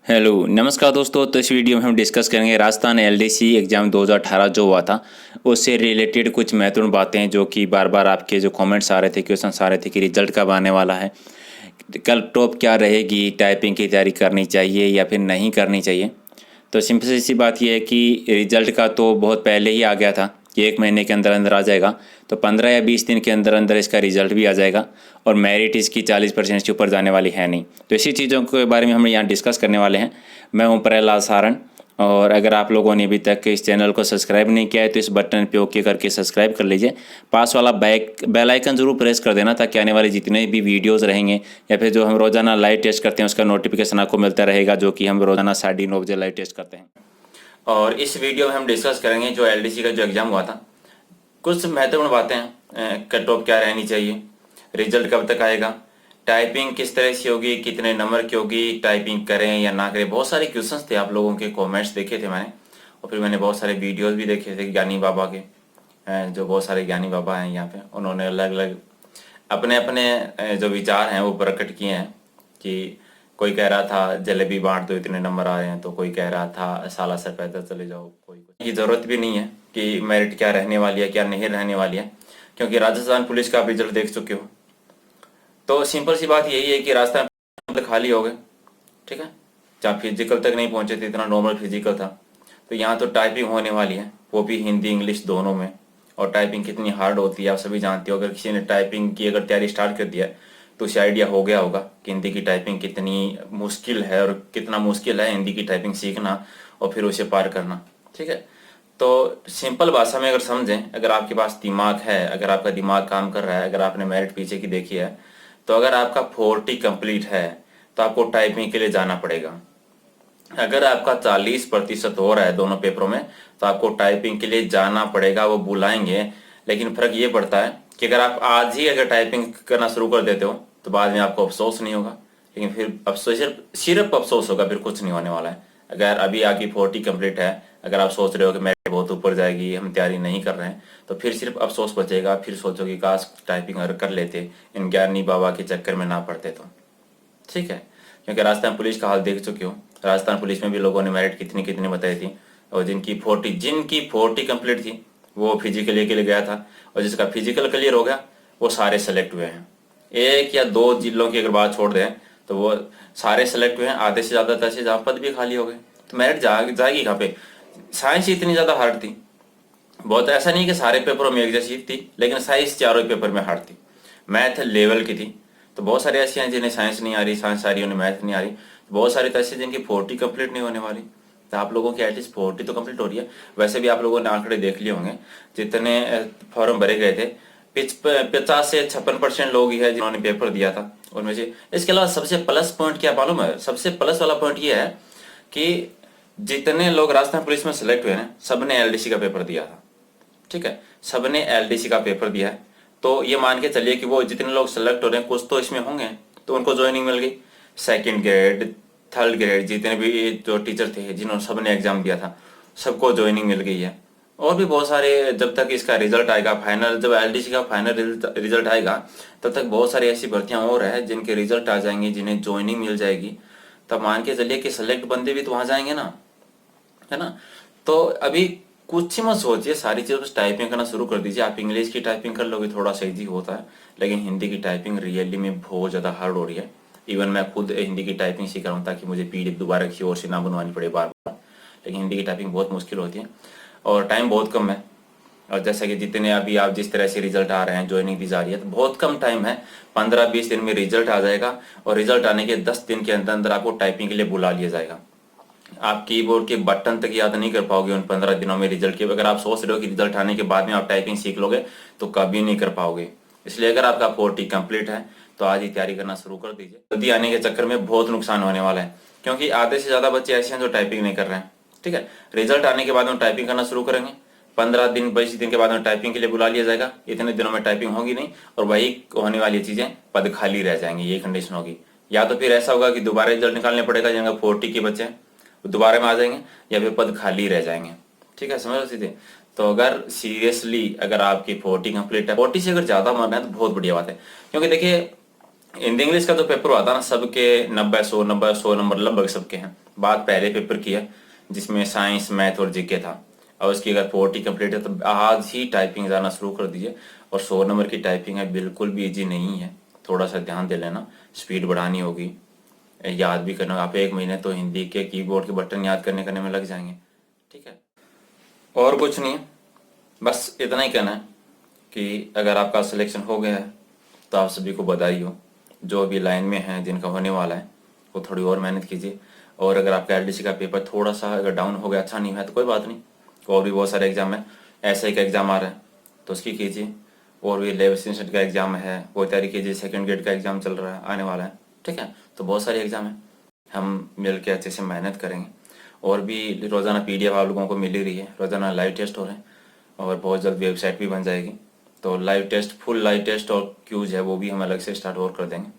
Hello नमस्कार दोस्तों। तो इस वीडियो में हम डिस्कस करेंगे राजस्थान एलडीसी एग्ज़ाम 2018 जो हुआ था उससे रिलेटेड कुछ महत्वपूर्ण बातें जो कि बार बार आपके जो कमेंट्स आ रहे थे, क्वेश्चंस आ रहे थे कि रिजल्ट कब आने वाला है, कल टॉप क्या रहेगी, टाइपिंग की तैयारी करनी चाहिए या फिर नहीं करनी चाहिए। तो सिंपल सी बात यह है कि रिजल्ट का तो बहुत पहले ही आ गया था कि 1 महीने के अंदर अंदर आ जाएगा। तो 15 या 20 दिन के अंदर अंदर इसका रिजल्ट भी आ जाएगा और मेरिट इसकी 40% से ऊपर जाने वाली है नहीं। तो इसी चीज़ों के बारे में हम यहाँ डिस्कस करने वाले हैं। मैं हूँ प्रहलाद सारण, और अगर आप लोगों ने अभी तक इस चैनल को सब्सक्राइब नहीं किया है तो इस बटन पे ओके करके सब्सक्राइब कर लीजिए। पास वाला बेल आइकन ज़रूर प्रेस कर देना ताकि आने वाले जितने भी वीडियोस रहेंगे या फिर जो हम रोज़ाना लाइव टेस्ट करते हैं उसका नोटिफिकेशन आपको मिलता रहेगा, जो कि हम रोज़ाना 9:30 बजे लाइव टेस्ट करते हैं। और इस वीडियो में हम डिस्कस करेंगे जो एलडीसी का जो एग्ज़ाम हुआ था, कुछ महत्वपूर्ण बातें हैं। कट ऑफ क्या रहनी चाहिए, रिजल्ट कब तक आएगा, टाइपिंग किस तरह से होगी, कितने नंबर की होगी, टाइपिंग करें या ना करें। बहुत सारे क्वेश्चंस थे, आप लोगों के कमेंट्स देखे थे मैंने, और फिर मैंने बहुत सारे वीडियोस भी देखे थे ज्ञानी बाबा के। जो बहुत सारे ज्ञानी बाबा हैं यहाँ पे, उन्होंने अलग अलग अपने अपने जो विचार हैं वो प्रकट किए हैं। कि कोई कह रहा था जलेबी बांट दो इतने नंबर आ रहे हैं, तो कोई कह रहा था सालासर पैदल चले जाओ। कोई की ज़रूरत भी नहीं है कि मेरिट क्या रहने वाली है क्या नहीं रहने वाली है, क्योंकि राजस्थान पुलिस का आप रिजल्ट देख चुके हो। तो सिंपल सी बात यही है कि राजस्थान खाली हो गए, ठीक है। जहाँ फिजिकल तक नहीं पहुंचे थे, इतना नॉर्मल फिजिकल था, तो यहाँ तो टाइपिंग होने वाली है, वो भी हिंदी इंग्लिश दोनों में। और टाइपिंग कितनी हार्ड होती है आप सभी जानते हो। अगर किसी ने टाइपिंग की अगर तैयारी स्टार्ट कर दिया है तो उसे आइडिया हो गया होगा कि हिंदी की टाइपिंग कितनी मुश्किल है और कितना मुश्किल है हिंदी की टाइपिंग सीखना और फिर उसे पार करना, ठीक है। तो सिंपल भाषा में अगर समझें, अगर आपके पास दिमाग है, अगर आपका दिमाग काम कर रहा है, अगर आपने मेरिट पीछे की देखी है, तो अगर आपका 40 कंप्लीट है तो आपको टाइपिंग के लिए जाना पड़ेगा। अगर आपका 40% हो रहा है दोनों पेपरों में तो आपको टाइपिंग के लिए जाना पड़ेगा, वो बुलाएंगे। लेकिन फर्क ये पड़ता है कि अगर आप आज ही अगर टाइपिंग करना शुरू कर देते हो तो बाद में आपको अफसोस नहीं होगा, लेकिन फिर अफसोस सिर्फ अफसोस होगा, फिर कुछ नहीं होने वाला है। अगर अभी आपकी 40 कंप्लीट है, अगर आप सोच रहे हो कि मेरिट बहुत ऊपर जाएगी, हम तैयारी नहीं कर रहे हैं, तो फिर सिर्फ अफसोस बचेगा। फिर सोचोगे काश टाइपिंग अगर कर लेते, इन ज्ञानी बाबा के चक्कर में ना पड़ते तो, ठीक है। क्योंकि राजस्थान पुलिस का हाल देख चुके हो, राजस्थान पुलिस में भी लोगों ने मेरिट कितनी कितनी बताई थी, और जिनकी 40 कंप्लीट थी वो फिजिकल के लिए गया था, और जिसका फिजिकल क्लियर हो गया वो सारे सेलेक्ट हुए हैं। एक या दो जिलों की अगर बात छोड़ दें तो वो सारे सेलेक्ट हुए हैं। आधे से ज़्यादा 10,000 पद भी खाली हो गए, तो मेरिट जाएगी कहाँ पे। साइंस ही इतनी ज़्यादा हार्ड थी, बहुत ऐसा नहीं कि सारे पेपरों में एक जैसी थी, लेकिन साइंस चारों पेपर में हार्ड थी। मैथ लेवल की थी, तो बहुत सारे ऐसे हैं जिन्हें साइंस नहीं आ रही, साइंस आ रही उन्हें मैथ नहीं आ रही। बहुत सारे तो ऐसे जिनकी 40 कंप्लीट नहीं होने वाली, तो आप लोगों की एटलीस्ट 40 तो कंप्लीट हो रही है। वैसे भी आप लोगों ने आंकड़े देख लिए होंगे, जितने फॉर्म भरे गए थे 50 से 56% लोग ही है जिन्होंने पेपर दिया था उनमें से। इसके अलावा सबसे प्लस पॉइंट क्या मालूम है, सबसे प्लस वाला पॉइंट ये है कि जितने लोग राजस्थान पुलिस में सेलेक्ट हुए हैं सबने एलडीसी का पेपर दिया था, ठीक है। सबने एलडीसी का पेपर दिया है, तो ये मान के चलिए कि वो जितने लोग सेलेक्ट हो रहे हैं कुछ तो इसमें होंगे, तो उनको ज्वाइनिंग मिल गई। सेकंड ग्रेड, थर्ड ग्रेड जितने भी जो टीचर थे जिन्होंने सबने एग्जाम दिया था सबको ज्वाइनिंग मिल गई है। और भी बहुत सारे, जब तक इसका रिजल्ट आएगा फाइनल, जब एलडीसी का फाइनल रिजल्ट आएगा तब तक बहुत सारी ऐसी भर्तियां और है जिनके रिजल्ट आ जाएंगे, जिन्हें ज्वाइनिंग मिल जाएगी। तब मान के चलिए कि सेलेक्ट बंदे भी तो वहां जाएंगे ना, है ना। तो अभी कुछ ही मत सोचिए, सारी चीज़ बस टाइपिंग करना शुरू कर दीजिए। आप इंग्लिश की टाइपिंग कर लोगे थोड़ा सा इजी होता है, लेकिन हिंदी की टाइपिंग रियली में बहुत ज़्यादा हार्ड हो रही है। इवन मैं खुद हिंदी की टाइपिंग सीख रहा हूँ ताकि मुझे पीडीएफ दोबारा किसी और से ना बनवानी पड़े बार बार। लेकिन हिंदी की टाइपिंग बहुत मुश्किल होती है और टाइम बहुत कम है। और जैसा कि जितने अभी आप जिस तरह से रिजल्ट आ रहे हैं, ज्वाइनिंग दी जा रही है, तो बहुत कम टाइम है, 15-20 दिन में रिजल्ट आ जाएगा। और रिजल्ट आने के 10 दिन के अंदर अंदर आपको टाइपिंग के लिए बुला लिया जाएगा। आप कीबोर्ड के बटन तक याद नहीं कर पाओगे उन 15 दिनों में रिजल्ट के। अगर आप सोच रहे हो कि रिजल्ट आने के बाद में आप टाइपिंग सीख लोगे तो कभी नहीं कर पाओगे। इसलिए अगर आपका 40 कंप्लीट है तो आज ही तैयारी करना शुरू कर दीजिए। जल्दी आने के चक्कर में बहुत नुकसान होने वाला है, क्योंकि आधे से ज्यादा बच्चे ऐसे हैं जो टाइपिंग नहीं कर रहे हैं, ठीक है। रिजल्ट आने के बाद में टाइपिंग करना शुरू करेंगे, 15 दिन 20 दिन के बाद में टाइपिंग के लिए बुला लिया जाएगा। इतने दिनों में टाइपिंग होगी नहीं और वही होने वाली चीजें, पद खाली रह जाएंगे, ये कंडीशन होगी। या तो फिर ऐसा होगा कि दोबारा रिजल्ट निकालने पड़ेगा, जिनका 40 के बच्चे हैं दोबारा में आ जाएंगे, या फिर पद खाली रह जाएंगे, ठीक है। समझ लो सीधे। तो अगर सीरियसली अगर आपकी 40 कंप्लीट है, 40 से अगर ज्यादा मारना है तो बहुत बढ़िया बात है। क्योंकि देखिए हिंदी इंग्लिश का तो पेपर हुआ था ना, सबके 90 100 नंबर लगभग सबके हैं। बात पहले पेपर की है जिसमें साइंस मैथ और जीके था, और उसकी अगर 40 कंप्लीट है तो आज ही टाइपिंग जाना शुरू कर दीजिए। और 100 नंबर की टाइपिंग है, बिल्कुल भी इजी नहीं है, थोड़ा सा ध्यान दे लेना, स्पीड बढ़ानी होगी, याद भी करना। आप 1 महीने तो हिंदी के कीबोर्ड के बटन याद करने में लग जाएंगे, ठीक है। और कुछ नहीं है, बस इतना ही कहना है कि अगर आपका सिलेक्शन हो गया है तो आप सभी को बधाई हो। जो भी लाइन में हैं जिनका होने वाला है वो थोड़ी और मेहनत कीजिए। और अगर आपका एलडीसी का पेपर थोड़ा सा अगर डाउन हो गया, अच्छा नहीं हुआ तो कोई बात नहीं, और भी बहुत सारे एग्जाम है। एसआई का एग्ज़ाम आ रहा है तो उसकी कीजिए, और भी लेबर असिस्टेंट का एग्ज़ाम है वो तैयारी कीजिए, सेकंड ग्रेड का एग्ज़ाम चल रहा है, आने वाला है, ठीक है। तो बहुत सारे एग्ज़ाम है, हम मिल के अच्छे से मेहनत करेंगे। और भी रोज़ाना पीडीएफ आप लोगों को मिल ही रही है, रोज़ाना लाइव टेस्ट हो रहे हैं, और बहुत जल्द वेबसाइट भी बन जाएगी। तो live test, full live test और क्यूज है वो भी हम अलग से स्टार्ट और कर देंगे।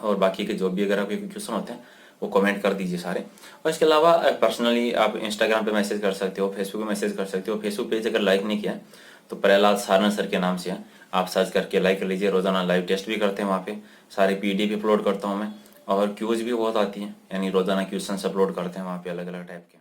और बाकी के जो भी अगर आपके क्वेश्चन होते हैं वो कमेंट कर दीजिए सारे। और इसके अलावा पर्सनली आप इंस्टाग्राम पे मैसेज कर सकते हो, फेसबुक पे मैसेज कर सकते हो। फेसबुक पेज अगर लाइक नहीं किया तो प्रहलाद सारन सर के नाम से है, आप सर्च करके लाइक कर लीजिए। रोज़ाना लाइव टेस्ट भी करते हैं वहाँ पे, सारे पीडीएफ अपलोड करता हूँ मैं, और क्यूज भी बहुत आती हैं, यानी रोज़ाना क्वेश्चन अपलोड करते हैं वहाँ पे अलग अलग टाइप के।